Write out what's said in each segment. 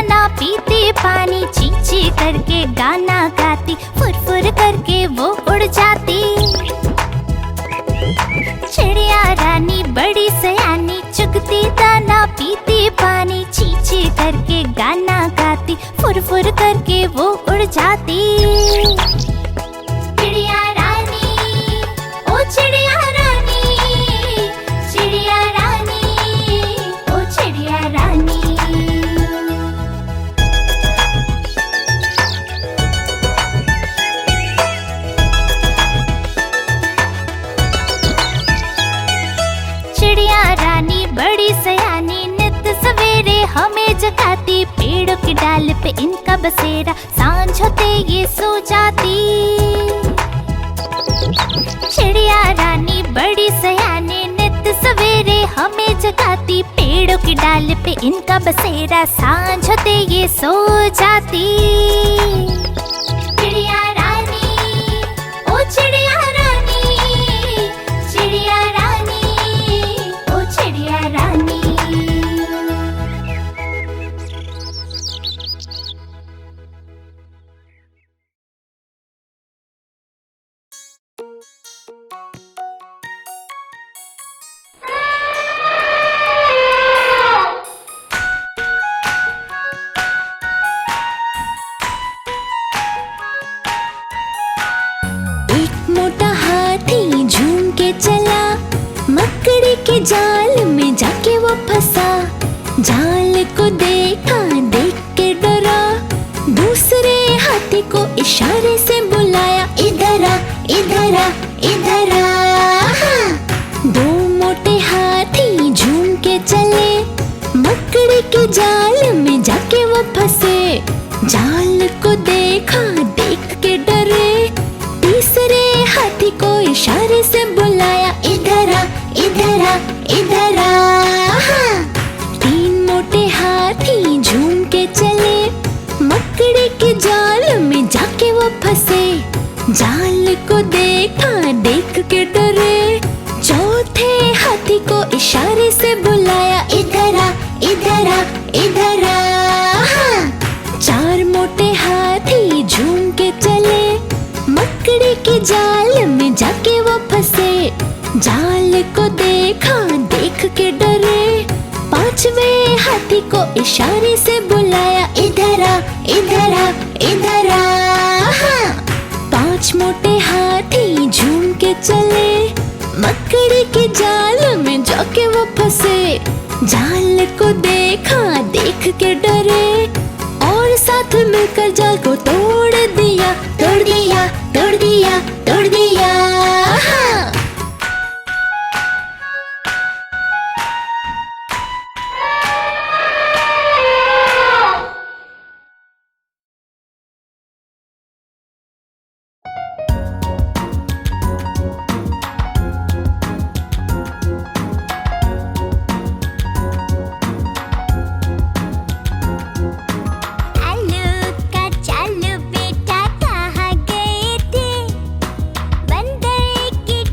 दाना पीती पानी, ची ची करके गाना गाती, फुर फुर करके वो उड़ जाती। चिड़िया रानी बड़ी सयानी, चुगती दाना पीती पानी, ची ची करके गाना गाती, फुर फुर करके वो उड़ जाती। चिड़िया रानी, ओ चिड़िया रानी, चिड़िया रानी, ओ चिड़िया रानी। चिड़िया रानी बड़ी सयानी, नित सवेरे हमें जगाती, पेड़ों की डाल पे इनका बसेरा, सांझ होते ये सो जाती। चिड़िया रानी बड़ी सयानी, नित सवेरे हमें जगाती, पेड़ों की डाल पे इनका बसेरा, सांझ होते ये सो जाती। चिड़िया रानी, ओ चिड़िया रानी, चिड़िया रानी, ओ चिड़िया रानी। एक मोटा हाथी झूम के चला, मकड़ी के जाल में जाके वो फंसा। जाल को देखा, देख के डरा, दूसरे हाथी को इशारे से बुलाया, इधर आ, इधर आ, इधर आ। दो मोटे हाथी झूम के चले, मकड़ी के जाल में जाके वो फंसे। जाल को देखा, देख के डरे, तीसरे हाथी को इशारे से बुलाया, इधर आ, इधर आ, इधर आ। तीन मोटे हाथी झूम के चले, मकड़ी के जाल में जाके वो फंसे। जाल को देखा, देख के डरे, चौथे हाथी को इशारे से बुलाया, इधर आ, इधर आ, इधर आ। चार मोटे हाथी झूम के चले, मकड़ी के जाल में जाके वो फंसे। जाल को देखा, देख के डरे, पांचवे हाथी को इशारे से बुलाया, इधर आ, इधर आ, इधर आ। पांच मोटे हाथी झूम के चले, मकड़ी के जाल में जाके वो फंसे। जाल को देखा, देख के डरे, और साथ मिलकर जाल को तोड़ दिया, तोड़ दिया, तोड़ दिया, तोड़ दिया। आलू का चालू बेटा कहाँ गए थे? बंदर की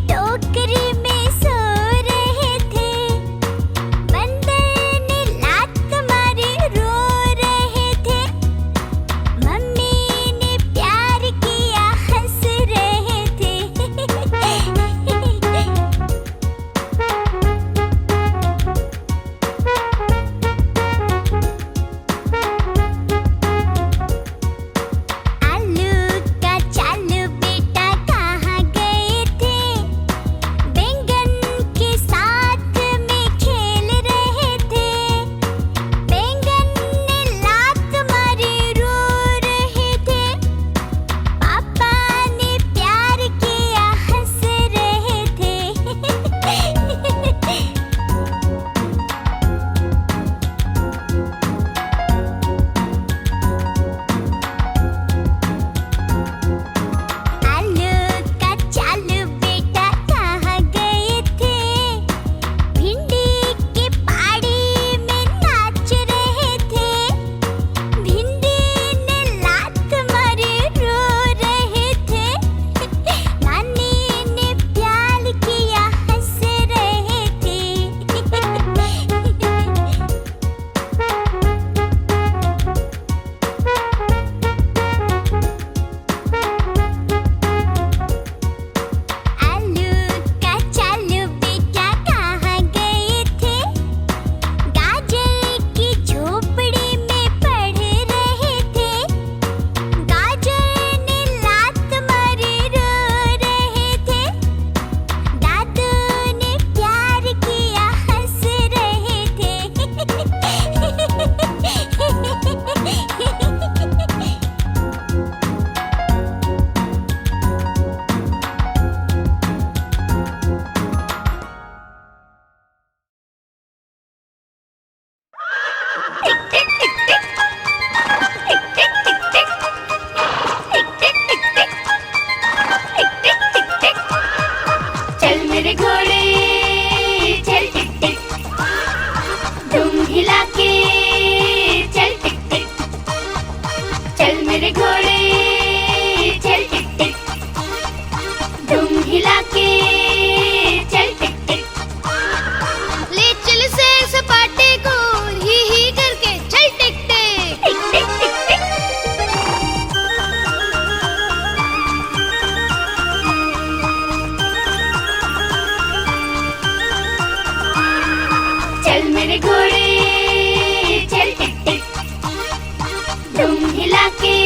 हिला के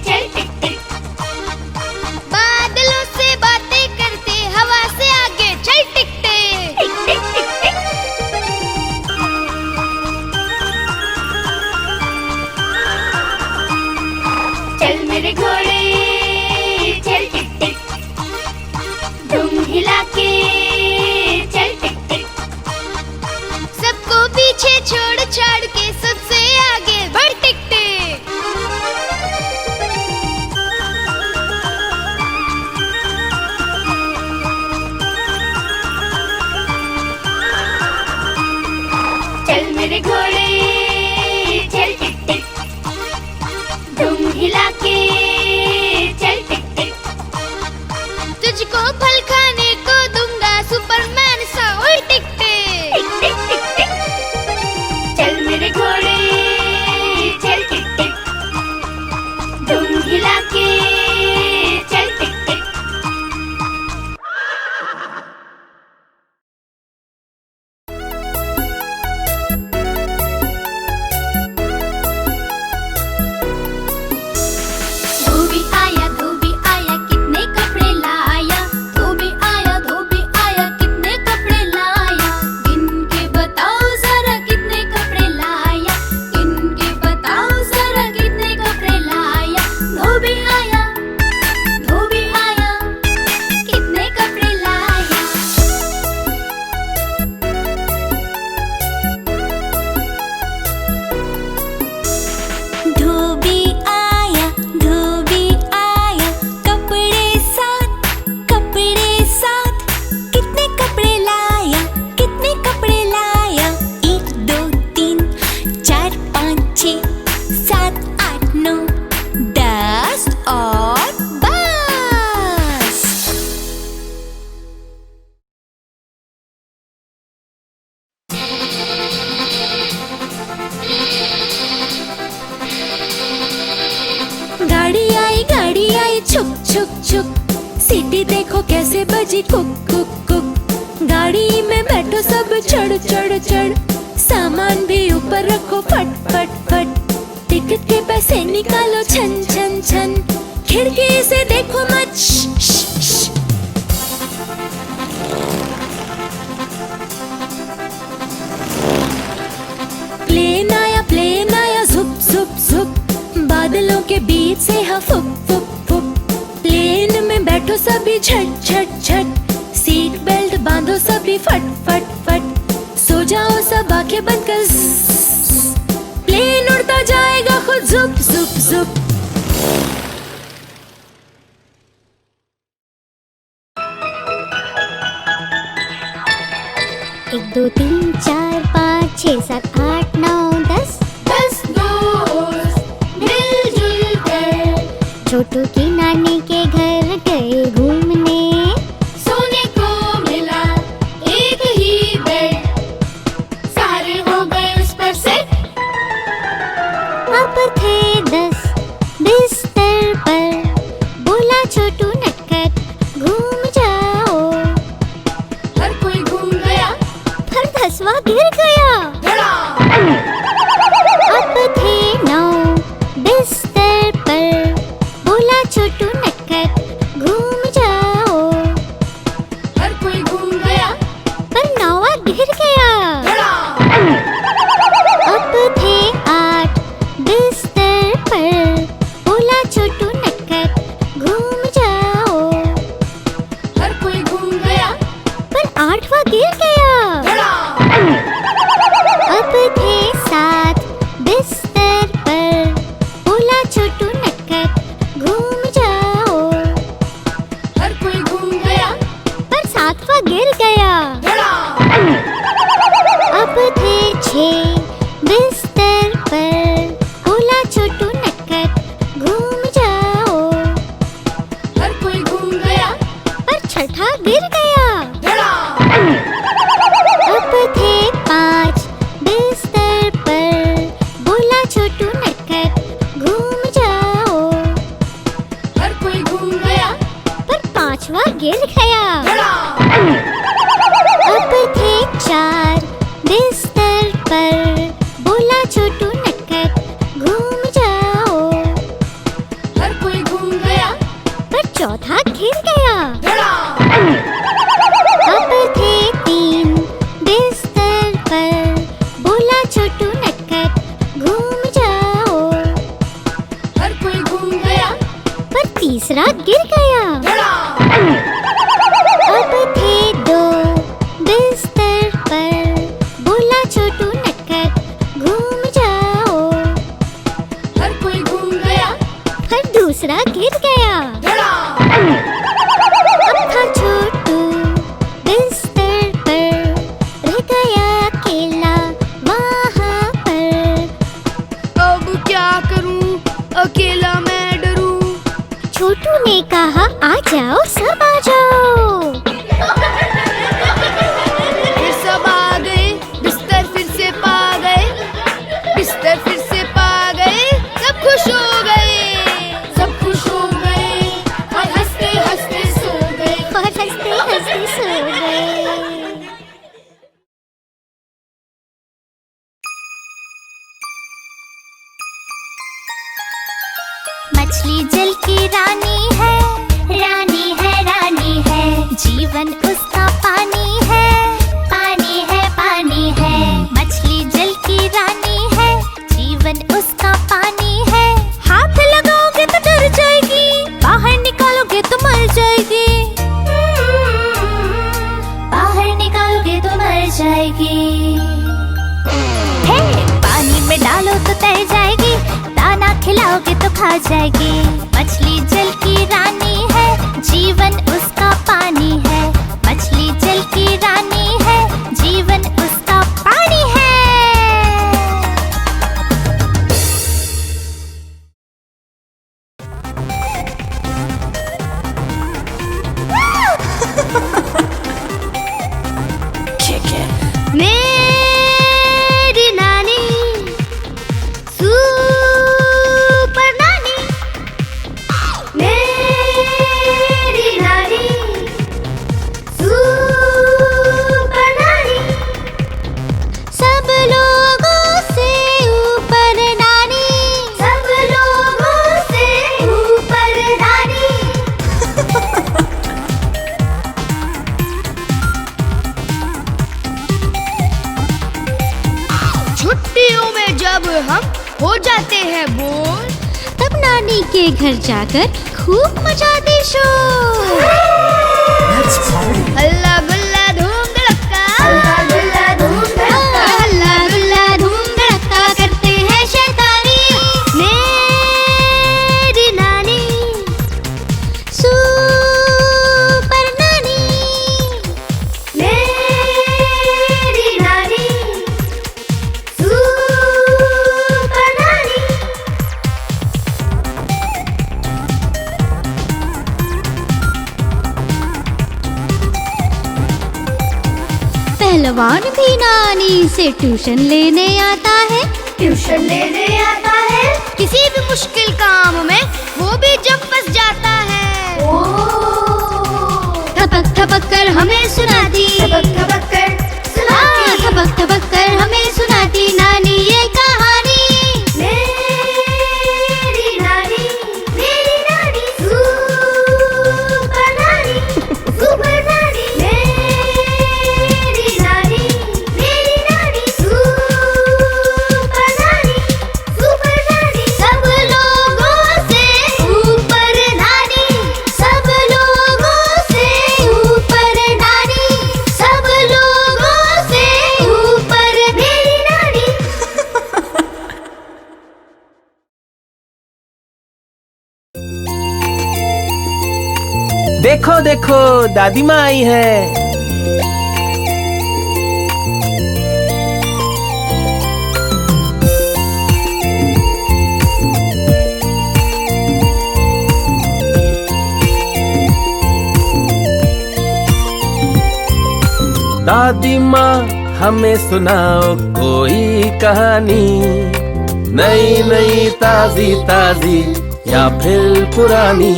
चल टिक टिक। बादलों से बातें करते हवा से आगे चल टिक टिक टिक टिक टिक टिक। चल मेरे घोड़े चल टिक टिक। दुम हिला के चल टिक टिक। सबको पीछे छोड़ छाड़ के सबसे आगे बढ़ टिक टिक। चल मेरे घोड़े चल टिक टिक। दुम हिला के चल टिक टिक। तुझको फल खाने को दूंगा सुपरमैन सा उड़ टिक टिक टिक टिक टिक टिक। चल मेरे घोड़े चल टिक टिक। दुम हिला के चल टिक टिक। धोबी आया कितने कपड़े लाया। धोबी आया कितने कपड़े लाया। गिन के बताओ जरा कितने कपड़े लाया। गिन के बताओ जरा कितने कपड़े लाया। धोबी आया कितने कपड़े लाया। धोबी आया कपड़े साथ कितने कपड़े लाया। एक दो तीन चार पाँच छः सात आठ नौ 10 और बस। गाड़ी आई छुक छुक छुक। सीटी देखो कैसे बजी कुक कुक कुक। गाड़ी में बैठो सब चढ़ चढ़ चढ़। सामान भी ऊपर रखो फट फट फट। टिकट के पैसे निकालो छन छन छन। खिड़की से देखो मत श्श, श्श, श्श। प्लेन आया झुक झुक झुक। बादलों के बीच से हाँ फुक फुक फुक। प्लेन में बैठो सभी झट झट झट। सीट बेल्ट बांधो सभी फट फट फट। सो जाओ सब आंखें बंद कर। प्लेन उड़ता जाएगा खुद जुप जुप जुप। एक दो तीन चार पाँच छः सात आठ नौ 10 दोस्त मिलजुल कर छोटू की नानी के घर गए घूमने। सोने को मिला एक ही बेड। सारे हो गए उस पर सेट। अब थे 10 बिस्तर पर। बोला छोटू नटखट घूम जाओ। हर कोई घूम गया पर 10वां गिर गया। अब थे 9 बिस्तर पर। बोला छोटू नटखट घूम जाओ। हर कोई घूम गया पर 9वां गिर गया। अब थे 8 बिस्तर पर। बोला छोटू नटखट घूम जाओ। हर कोई घूम गया पर 8वां गिर गया। अब थे 7 बिस्तर पर। बोला छोटू नटखट घूम जाओ। हर कोई घूम गया पर 7वां गिर गया। अब थे 6 बिस्तर पर। बोला छोटू नटखट घूम जाओ। हर कोई घूम गया पर 6ठा गिर गया। अब थे 5 बिस्तर पर। बोला छोटू नटखट घूम जाओ। हर कोई घूम गया पर 5वां गिर गया। अब थे 4 बिस्तर पर। बोला छोटू नटखट घूम जाओ। तीसरा गिर गया। अब थे दो बिस्तर पर, बोला छोटू नटखट घूम जाओ। हर कोई घूम गया, हर दूसरा गिर गया। अब था छोटू बिस्तर पर, रह गया अकेला वहाँ पर। अब क्या करूं, अकेला मैं डरूं। छोटू ने कहा आ जाओ सब आ जाओ। फिर सब आ गए, बिस्तर फिर से पा गए, बिस्तर फिर से पा गए, सब खुश हो गए, सब खुश हो गए, और हंसते हंसते सो गए, और हंसते हंसते सो गए। मछली जल की रानी है, रानी है, रानी है। जीवन उसका पानी है, पानी है, पानी है। मछली जल की रानी है, जीवन उसका पानी है। हाथ लगाओगे तो डर जाएगी, बाहर निकालोगे तो मर जाएगी। बाहर निकालोगे तो मर जाएगी। हे, पानी में डालो तो तैर जाएगी, दाना खिलाओगे तो खा जाएगी। मछली जल की रानी है, जीवन उसका पानी है। मछली जल की रानी है, जीवन उसका पानी है। मेरी नानी सुपर नानी, मेरी नानी सुपर नानी, सब लोगों से ऊपर नानी, सब लोगों से ऊपर नानी। छुट्टियों में जब हम हो जाते हैं बोर, तब नानी के घर जाकर खूब मजा दे शोर। हल्ला गुल्ला धूम धड़क्का, हल्ला गुल्ला धूम धड़क्का, हल्ला गुल्ला धूम धड़क्का करते हैं शैतानी। मेरी नानी सुपर नानी, मेरी नानी सुपर नानी। पहलवान भी नानी से ट्यूशन लेने आता है। ट्यूशन लेने आता है, किसी भी मुश्किल काम में वो भी जब फंस जाता है। थपक थपक कर हमें सुनाती, थपक थपक कर हाँ, थपक थपक कर हमें सुनाती नानी ये कहानी। मेरी नानी सुपर नानी, सुपर नानी। मेरी नानी सुपर नानी, सुपर नानी। सब लोगों से ऊपर नानी, सब लोगों से ऊपर नानी, सब लोगों से ऊपर मेरी नानी। देखो देखो दादी माँ आई है। दादी माँ हमें सुनाओ कोई कहानी, नई नई ताजी ताजी या फिर पुरानी।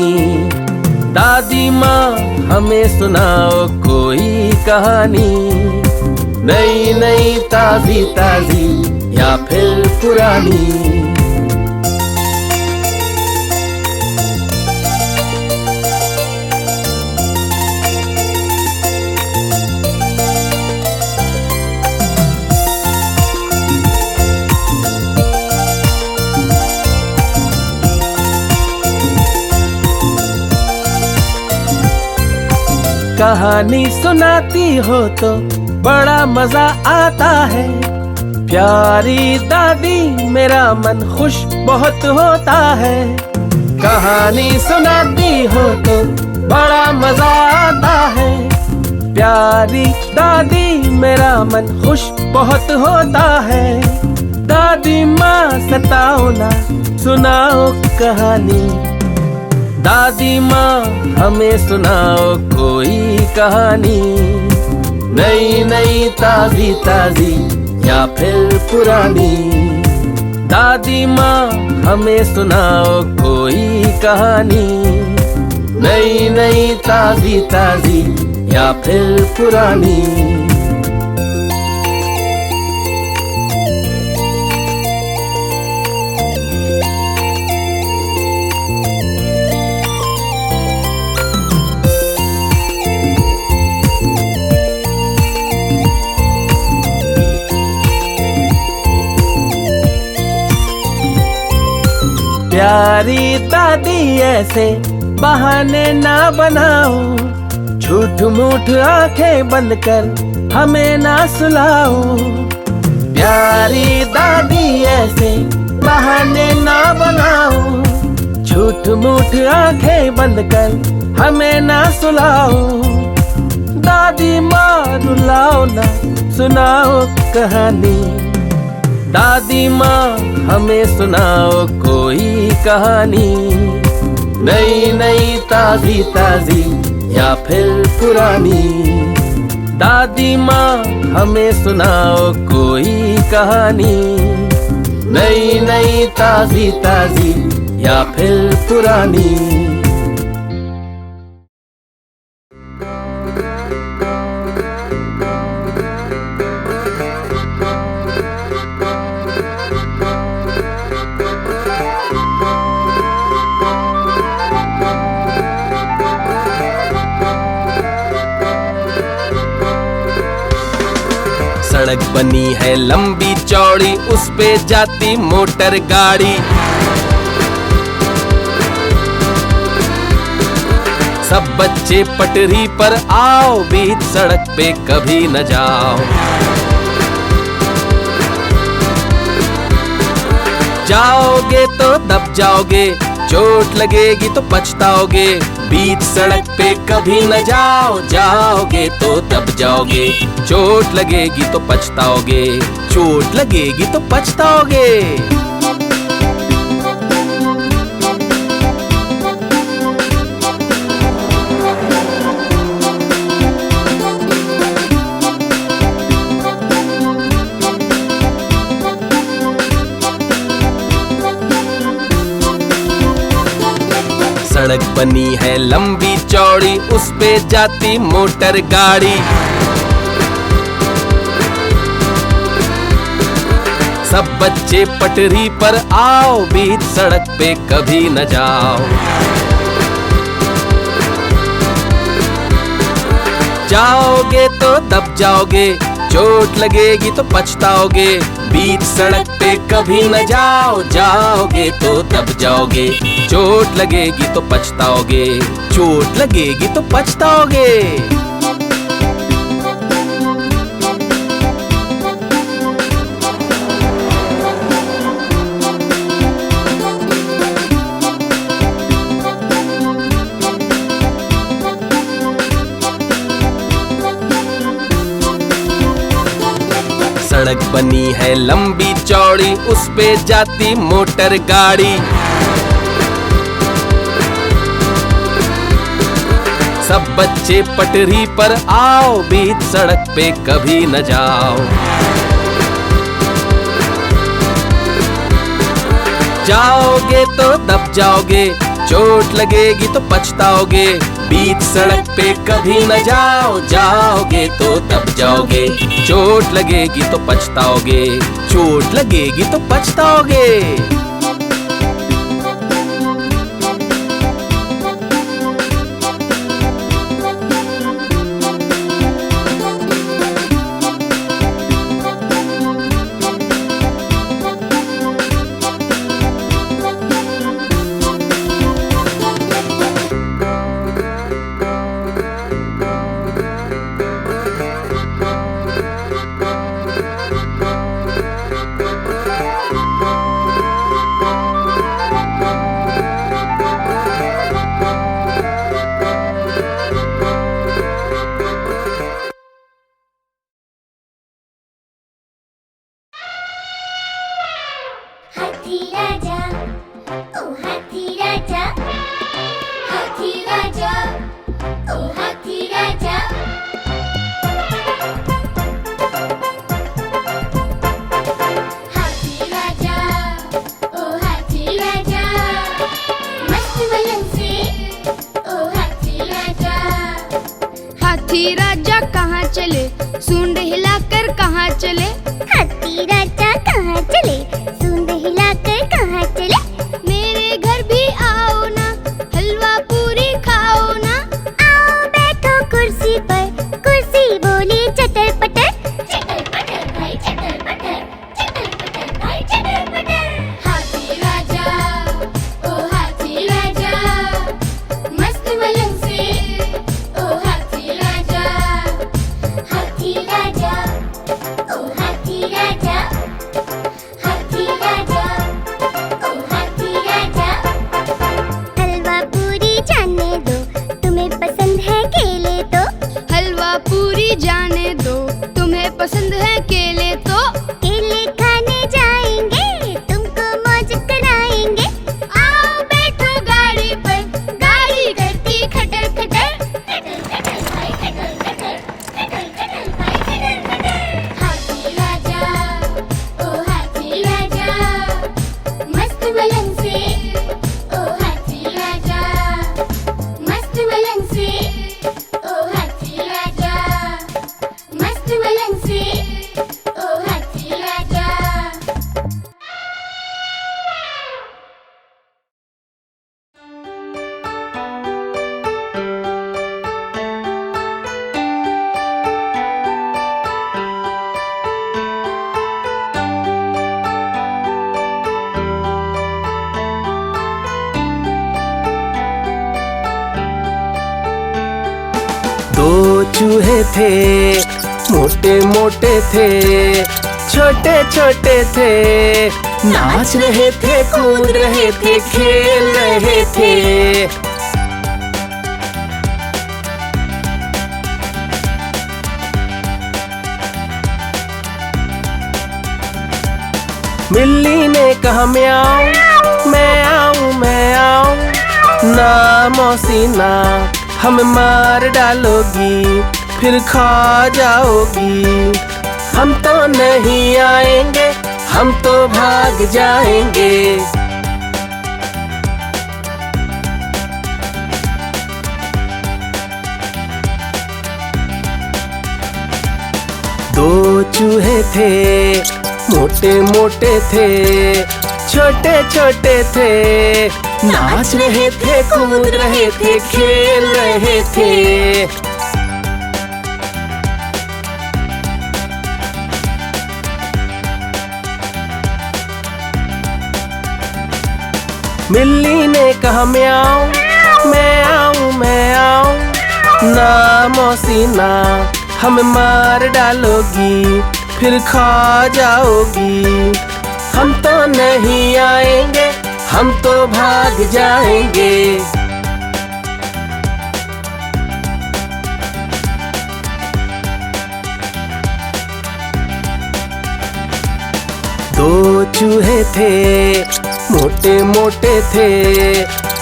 दादी माँ हमें सुनाओ कोई कहानी, नई नई ताजी ताजी या फिर पुरानी। कहानी सुनाती हो तो बड़ा मजा आता है। प्यारी दादी मेरा मन खुश बहुत होता है। कहानी सुनाती हो तो बड़ा मजा आता है। प्यारी दादी मेरा मन खुश बहुत होता है। दादी माँ सताओ ना, सुनाओ कहानी। दादी माँ हमें सुनाओ कोई कहानी। नई नई ताजी ताजी या फिर पुरानी। दादी माँ हमें सुनाओ कोई कहानी। नई नई ताजी ताजी या फिर पुरानी। प्यारी दादी ऐसे बहाने ना बनाओ। झूठ मूठ आंखें बंद कर हमें ना सुलाओ। प्यारी दादी ऐसे बहाने ना बनाओ। झूठ मूठ आंखें बंद कर हमें ना सुलाओ। दादी माँ रुलाओ ना, सुनाओ कहानी। दादी माँ हमें सुनाओ कोई कहानी। नई नई ताजी ताजी या फिर पुरानी। दादी माँ हमें सुनाओ कोई कहानी। नई नई ताजी ताजी या फिर पुरानी। सड़क बनी है लंबी चौड़ी, उस पे जाती मोटर गाड़ी। सब बच्चे पटरी पर आओ, बीच सड़क पे कभी न जाओ। जाओगे तो दब जाओगे, चोट लगेगी तो पछताओगे। बीच सड़क पे कभी न जाओ, जाओगे तो दब जाओगे। चोट लगेगी तो पछताओगे, चोट लगेगी तो पछताओगे। सड़क बनी है लंबी चौड़ी, उस पे जाती मोटर गाड़ी। सब बच्चे पटरी पर आओ, बीच सड़क पे कभी न जाओ। जाओगे तो दब जाओगे, चोट लगेगी तो पछताओगे। बीच सड़क पे कभी न जाओ, जाओगे तो दब जाओगे। चोट लगेगी तो पछताओगे, चोट लगेगी तो पछताओगे। सड़क बनी है लंबी चौड़ी, उस पे जाती मोटर गाड़ी। सब बच्चे पटरी पर आओ, बीच सड़क पे कभी न जाओ। जाओगे तो दब जाओगे, चोट लगेगी तो पछताओगे। बीच सड़क पे कभी न जाओ, जाओगे तो दब जाओगे। चोट लगेगी तो पछताओगे, चोट लगेगी तो पछताओगे। ओ हाथी राजा, हाथी राजा, ओ हाथी राजा। हाथी राजा, ओ हाथी राजा, मस्त वलन से, ओ हाथी राजा। हाथी राजा कहाँ चले, सूंड हिलाकर कहाँ चले। हाथी राजा कहाँ चले, सूंड हिलाकर कहाँ चले। मेरे घर भी आओ ना, हलवा पूरी खाओ ना। आओ बैठो कुर्सी पर, कुर्सी बोली चटर पटर, चटर पटर भाई चटर पटर, चटर पटर भाई चटर पटर। हाथी राजा, ओ हाथी राजा, मस्त वलन से, ओ हाथी राजा। हाथी राजा, ओ हाथी राजा, हाथी राजा, ओ हाथी राजा। हलवा पूरी जाने दो, तुम्हें पसंद है केले तो। हलवा पूरी जाने दो, तुम्हें पसंद है केले तो। केले खाने जाएंगे, तुमको मौज कराएंगे। आओ बैठो गाड़ी पर, गाड़ी करती खटर खटर, खटर खटर भाई खटर खटर, खटर खटर भाई खटर खटर। हाथी राजा, ओ हाथी राजा, मस्त वलन से, ओ हाथी राजा, मस्त वलन से, ओ हाथी राजा, मस्त वलन से, ओ हाथी राजा। दो चूहे थे, मोटे मोटे थे, छोटे छोटे थे। नाच रहे थे, कूद रहे थे, खेल रहे थे। बिल्ली ने कहा म्याऊं, मैं आऊं, मैं आऊं। ना मौसी ना, हमें मार डालोगी, फिर खा जाओगी। हम तो नहीं आएंगे, हम तो भाग जाएंगे। दो चूहे थे, मोटे मोटे थे, छोटे छोटे थे। नाच रहे थे, कूद रहे थे, खेल रहे थे। बिल्ली ने कहा म्याऊं, मैं आऊं, मैं आऊं। ना मौसी ना, हमें मार डालोगी, फिर खा जाओगी। हम तो नहीं आएंगे, हम तो भाग जाएंगे। दो चूहे थे, मोटे मोटे थे,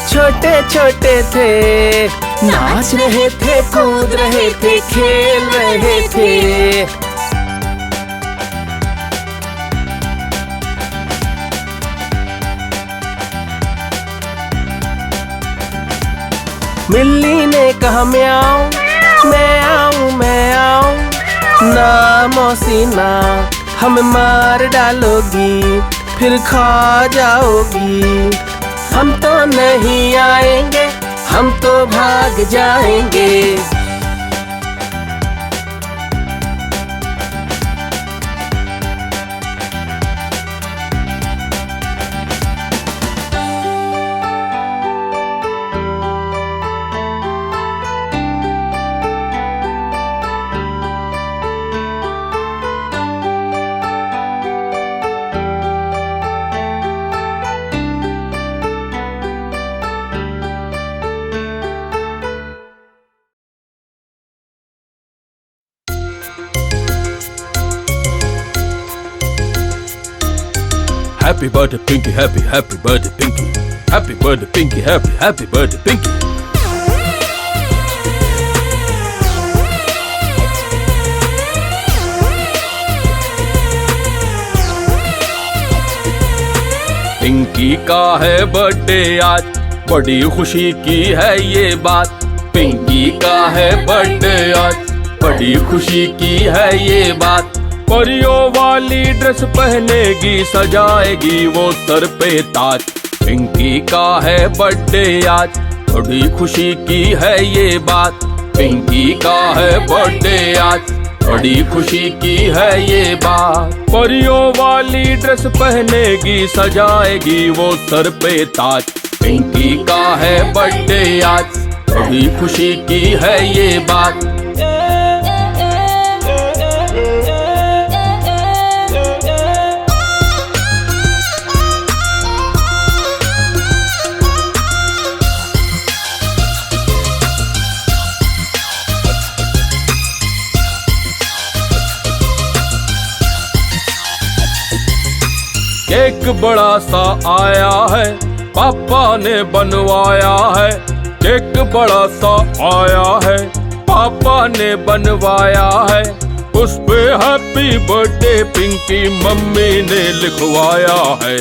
छोटे छोटे थे। नाच रहे थे, कूद रहे थे, खेल रहे थे। बिल्ली ने कहा म्याऊं, मैं आऊं, मैं आऊं। ना मौसी ना, हमें मार डालोगी, फिर खा जाओगी। हम तो नहीं आएंगे, हम तो भाग जाएंगे। Happy birthday, Pinky, happy birthday, Pinky. Happy birthday Pinky, happy birthday Pinky. Pinky का है बर्थडे आज, बड़ी खुशी की है ये बात। पिंकी का है बर्थडे आज, बड़ी खुशी की है ये बात। परियों वाली ड्रेस पहनेगी, सजाएगी वो सर पे ताज। पिंकी का है बर्थडे आज, बड़ी खुशी की है ये बात। पिंकी का है बर्थडे आज, बड़ी खुशी की है ये बात। परियों वाली ड्रेस पहनेगी, सजाएगी वो सर पे ताज। पिंकी का है बर्थडे आज, बड़ी खुशी की है ये बात। केक बड़ा सा आया है, पापा ने बनवाया है। केक बड़ा सा आया है, पापा ने बनवाया है। उस पे हैप्पी बर्थडे पिंकी मम्मी ने लिखवाया है।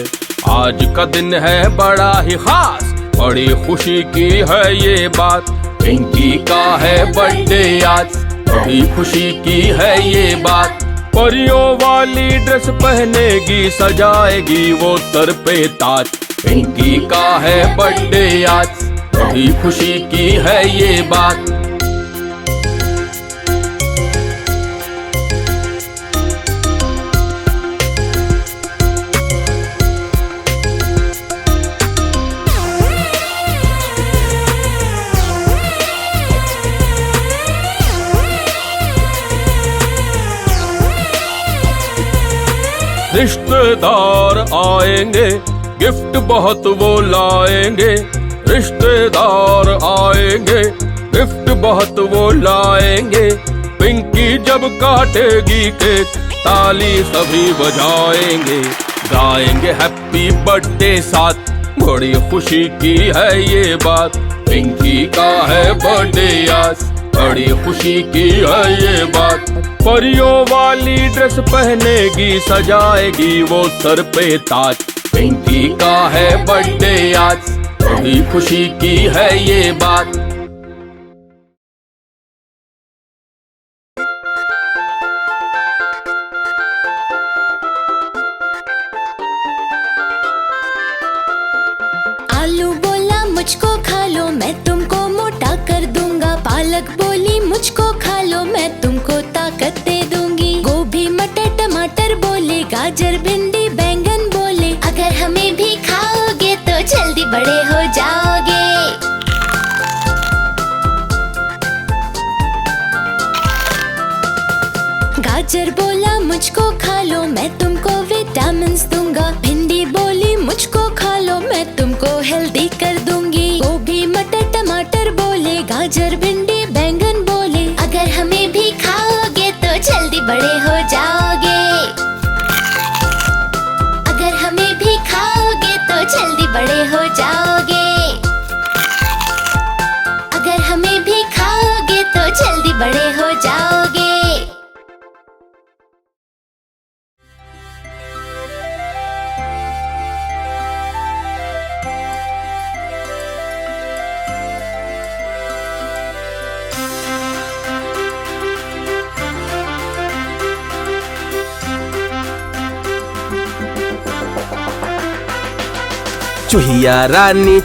आज का दिन है बड़ा ही खास, बड़ी खुशी की है ये बात। पिंकी का है बर्थडे आज, बड़ी खुशी की है ये बात। परियों वाली ड्रेस पहनेगी, सजाएगी वो सर पे ताज। पिंकी का है बर्थडे आज, बड़ी खुशी की है ये बात। रिश्तेदार आएंगे, गिफ्ट बहुत वो लाएंगे। रिश्तेदार आएंगे, गिफ्ट बहुत वो लाएंगे। पिंकी जब काटेगी केक, ताली सभी बजाएंगे। गाएंगे हैप्पी बर्थडे साथ, बड़ी खुशी की है ये बात। पिंकी का है बर्थडे आज, बड़ी खुशी की है ये बात। परियों वाली ड्रेस पहनेगी, सजाएगी वो सर पे ताज। पिंकी का है बर्थडे आज, बड़ी खुशी की है ये बात। आलू बोला मुझको खा लो, मैं तुमको मोटा कर दूंगा। पालक बोली मुझको खा लो, मैं तुमको ताकत दे दूंगी। गोभी मटर टमाटर बोले, गाजर भिंडी बैंगन बोले, अगर हमें भी खाओगे तो जल्दी बड़े हो जाओगे। गाजर बोला मुझको खा लो, मैं तुमको विटामिन्स दूंगा। भिंडी बोली मुझको खा लो, मैं तुमको हेल्दी कर दूंगी। गोभी मटर टमाटर बोले, गाजर भिंडी बैंगन बोले, अगर हमें भी खाओगे तो जल्दी बड़े हो जाओगे। अगर हमें भी खाओगे तो जल्दी बड़े हो जाओगे। अगर हमें भी खाओगे तो जल्दी बड़े हो जाओगे।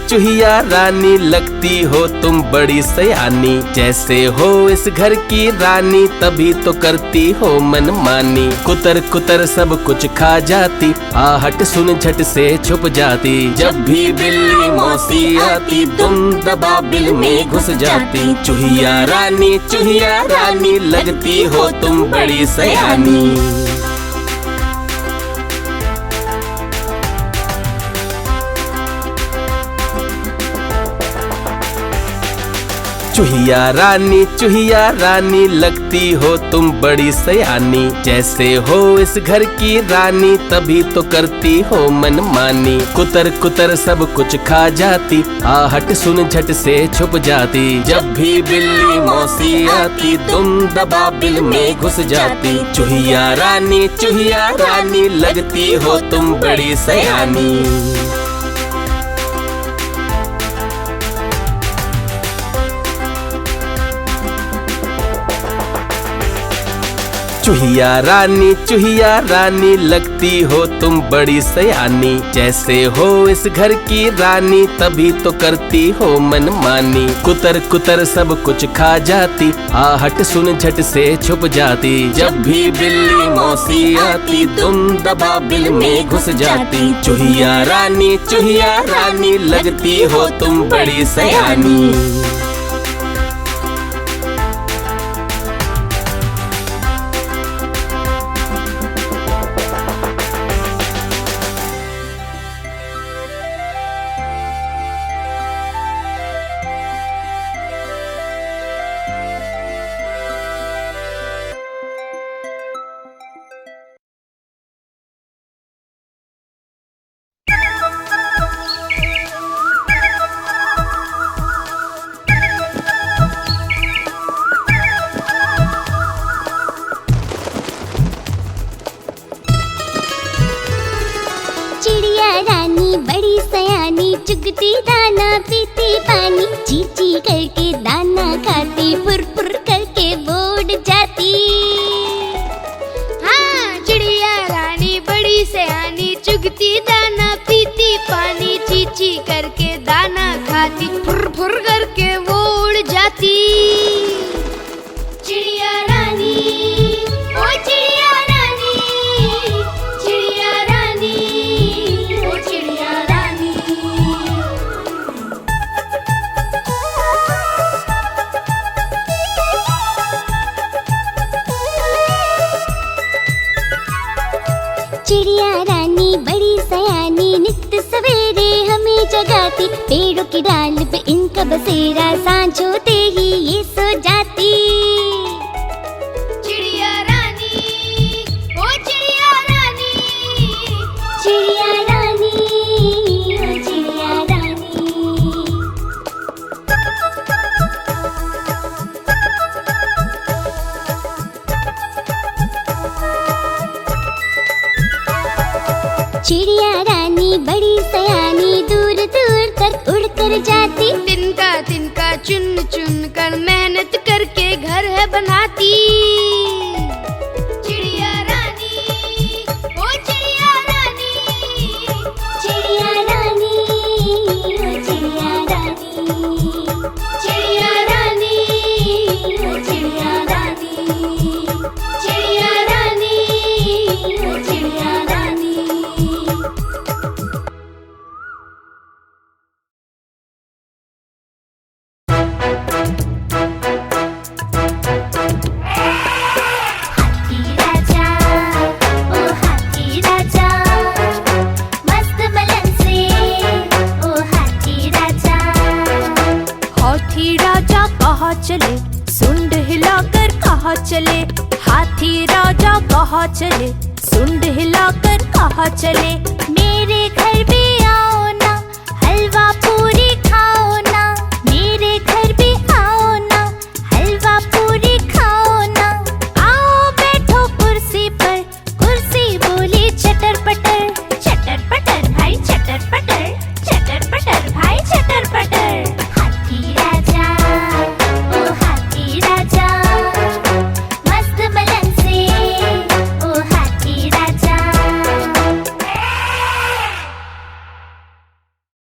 चूहिया रानी लगती हो तुम बड़ी सयानी। जैसे हो इस घर की रानी, तभी तो करती हो मनमानी। कुतर कुतर सब कुछ खा जाती, आहट सुन झट से छुप जाती। जब भी बिल्ली मौसी आती, दुम दबा बिल में घुस जाती। चूहिया रानी लगती हो तुम बड़ी सयानी। चूहिया रानी लगती हो तुम बड़ी सयानी। जैसे हो इस घर की रानी तभी तो करती हो मनमानी। कुतर कुतर सब कुछ खा जाती, आहट सुन झट से छुप जाती। जब भी बिल्ली मौसी आती तुम दबा बिल में घुस जाती। चूहिया रानी लगती हो तुम बड़ी सयानी। चूहिया रानी लगती हो तुम बड़ी सयानी। जैसे हो इस घर की रानी तभी तो करती हो मनमानी। कुतर कुतर सब कुछ खा जाती, आहट सुन झट से छुप जाती। जब भी बिल्ली मौसी आती तुम दबा बिल में घुस जाती। चूहिया रानी लगती हो तुम बड़ी सयानी। बड़ी सयानी, चुगती दाना पीती पानी। ची ची करके दाना खाती, फुर फुर करके बोर्ड जाती। हाँ, चिड़िया रानी बड़ी सयानी, चुगती दाना पीती पानी। ची ची करके दाना खाती, फुर फुर करके वो उड़ जाती। चिड़िया रानी, ओ चिड़िया रानी, चिड़िया रानी, ओ चिड़िया रानी। चिड़िया रानी बड़ी सयानी, नित्य सवेरे हमें जगाती। पेड़ों की डाल पे इनका बसेरा, सांझ होते ही ये सो जाती। चिड़िया रानी, ओ चिड़िया रानी, चिड़िया रानी, ओ चिड़िया रानी। चिड़िया रानी बड़ी सयानी, दूर दूर तक उड़कर जाती। तिनका तिनका चुन चुन कर मेहनत करके घर है बनाती। चिड़िया रानी, ओ चिड़िया रानी, चिड़िया रानी, ओ चिड़िया रानी। चिड़िया रानी, ओ चिड़िया रानी, चिड़िया रानी, ओ चिड़िया रानी। हाथी राजा, ओ हाथी राजा, मस्त बलन से, ओ हाथी राजा। हाथी राजा कहाँ चले, सुंड हिलाकर कहाँ चले। हाथी राजा कहाँ चले, सुंड हिलाकर कहाँ चले।